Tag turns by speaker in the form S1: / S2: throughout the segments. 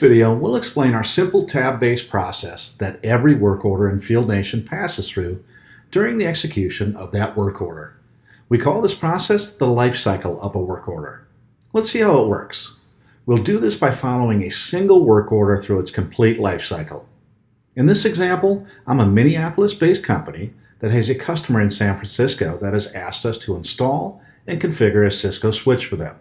S1: video, we'll explain our simple tab-based process that every work order in Field Nation passes through during the execution of that work order. We call this process the life cycle of a work order. Let's see how it works. We'll do this by following a single work order through its complete life cycle. In this example, I'm a Minneapolis-based company that has a customer in San Francisco that has asked us to install and configure a Cisco switch for them.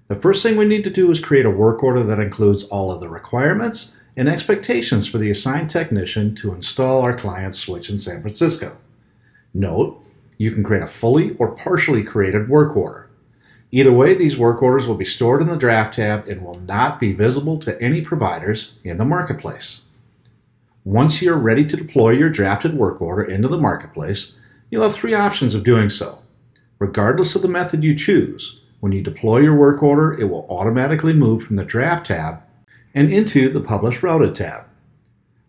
S1: The first thing we need to do is create a work order that includes all of the requirements and expectations for the assigned technician to install our client's switch in San Francisco. Note, you can create a fully or partially created work order. Either way, these work orders will be stored in the draft tab and will not be visible to any providers in the marketplace. Once you're ready to deploy your drafted work order into the marketplace, you'll have three options of doing so. Regardless of the method you choose, when you deploy your work order, it will automatically move from the Draft tab and into the Publish Routed tab.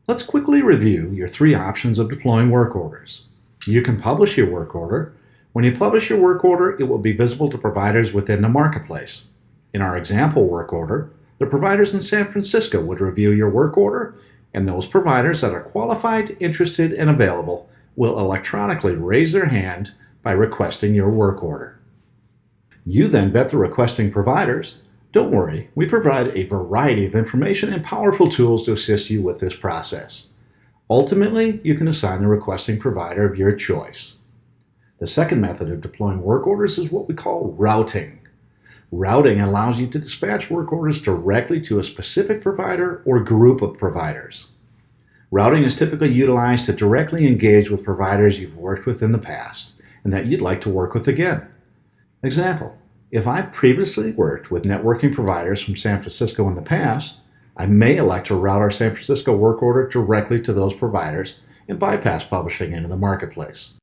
S1: Let's quickly review your three options of deploying work orders. You can publish your work order. When you publish your work order, it will be visible to providers within the marketplace. In our example work order, the providers in San Francisco would review your work order, and those providers that are qualified, interested, and available will electronically raise their hand by requesting your work order. You then vet the requesting providers. Don't worry, we provide a variety of information and powerful tools to assist you with this process. Ultimately, you can assign the requesting provider of your choice. The second method of deploying work orders is what we call routing. Routing allows you to dispatch work orders directly to a specific provider or group of providers. Routing is typically utilized to directly engage with providers you've worked with in the past and that you'd like to work with again. Example, if I've previously worked with networking providers from San Francisco in the past, I may elect to route our San Francisco work order directly to those providers and bypass publishing into the marketplace.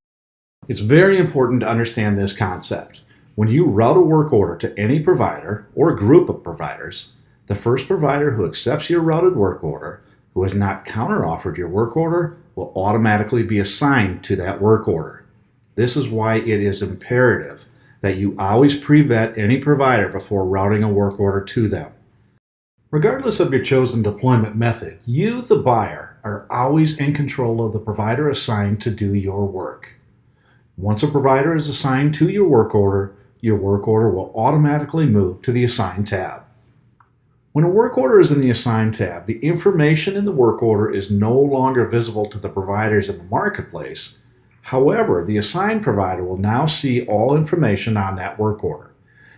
S1: It's very important to understand this concept. When you route a work order to any provider or group of providers, the first provider who accepts your routed work order, who has not counteroffered your work order, will automatically be assigned to that work order. This is why it is imperative that you always pre-vet any provider before routing a work order to them. Regardless of your chosen deployment method, you, the buyer, are always in control of the provider assigned to do your work. Once a provider is assigned to your work order will automatically move to the Assigned tab. When a work order is in the Assigned tab, the information in the work order is no longer visible to the providers in the marketplace. However, the assigned provider will now see all information on that work order,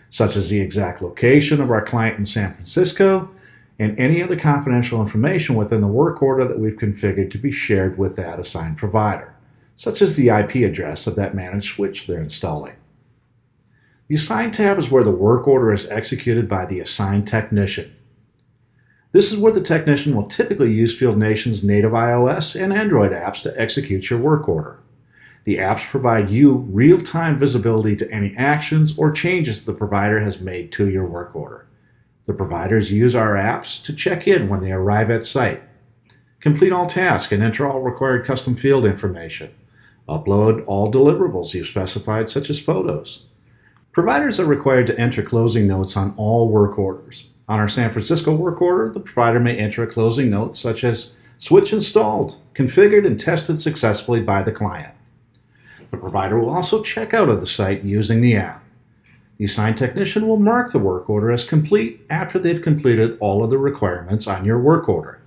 S1: such as the exact location of our client in San Francisco and any other confidential information within the work order that we've configured to be shared with that assigned provider, such as the IP address of that managed switch they're installing. The Assigned tab is where the work order is executed by the assigned technician. This is where the technician will typically use Field Nation's native iOS and Android apps to execute your work order. The apps provide you real-time visibility to any actions or changes the provider has made to your work order. The providers use our apps to check in when they arrive at site, complete all tasks and enter all required custom field information, upload all deliverables you've specified such as photos. Providers are required to enter closing notes on all work orders. On our San Francisco work order, the provider may enter a closing note such as switch installed, configured and tested successfully by the client. The provider will also check out of the site using the app. The assigned technician will mark the work order as complete after they've completed all of the requirements on your work order.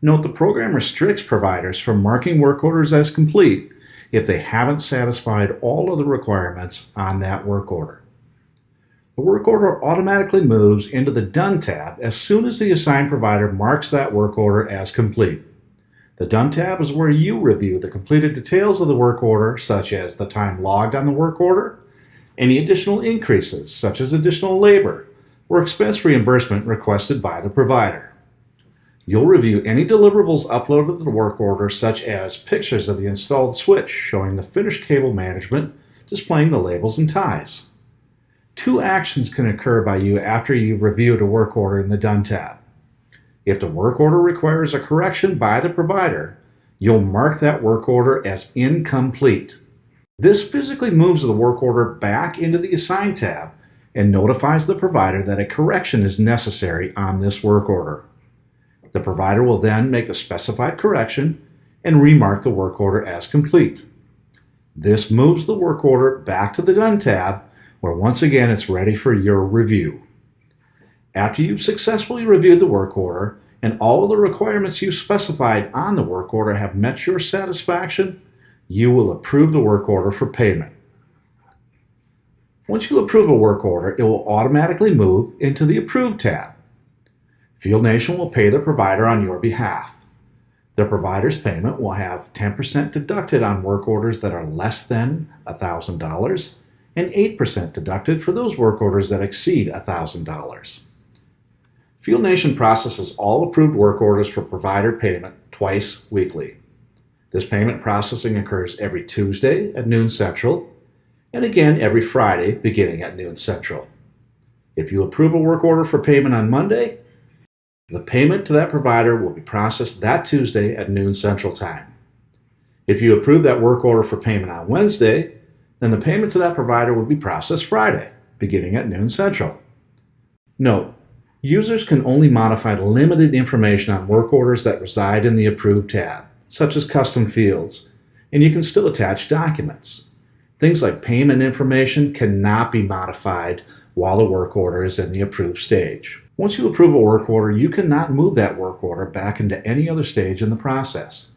S1: Note the program restricts providers from marking work orders as complete if they haven't satisfied all of the requirements on that work order. The work order automatically moves into the Done tab as soon as the assigned provider marks that work order as complete. The Done tab is where you review the completed details of the work order, such as the time logged on the work order, any additional increases, such as additional labor, or expense reimbursement requested by the provider. You'll review any deliverables uploaded to the work order, such as pictures of the installed switch showing the finished cable management, displaying the labels and ties. Two actions can occur by you after you've reviewed a work order in the Done tab. If the work order requires a correction by the provider, you'll mark that work order as incomplete. This physically moves the work order back into the Assigned tab and notifies the provider that a correction is necessary on this work order. The provider will then make the specified correction and remark the work order as complete. This moves the work order back to the Done tab, where once again it's ready for your review. After you've successfully reviewed the work order and all of the requirements you specified on the work order have met your satisfaction, you will approve the work order for payment. Once you approve a work order, it will automatically move into the Approved tab. Field Nation will pay the provider on your behalf. The provider's payment will have 10% deducted on work orders that are less than $1,000 and 8% deducted for those work orders that exceed $1,000. Field Nation processes all approved work orders for provider payment twice weekly. This payment processing occurs every Tuesday at noon Central and again every Friday beginning at noon Central. If you approve a work order for payment on Monday, the payment to that provider will be processed that Tuesday at noon Central Time. If you approve that work order for payment on Wednesday, then the payment to that provider will be processed Friday, beginning at noon Central. Note, users can only modify limited information on work orders that reside in the Approved tab, such as custom fields, and you can still attach documents. Things like payment information cannot be modified while the work order is in the Approved stage. Once you approve a work order, you cannot move that work order back into any other stage in the process.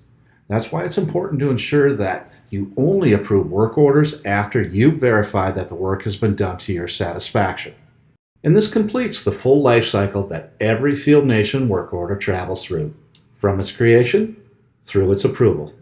S1: That's why it's important to ensure that you only approve work orders after you've verified that the work has been done to your satisfaction. And this completes the full life cycle that every Field Nation work order travels through, from its creation through its approval.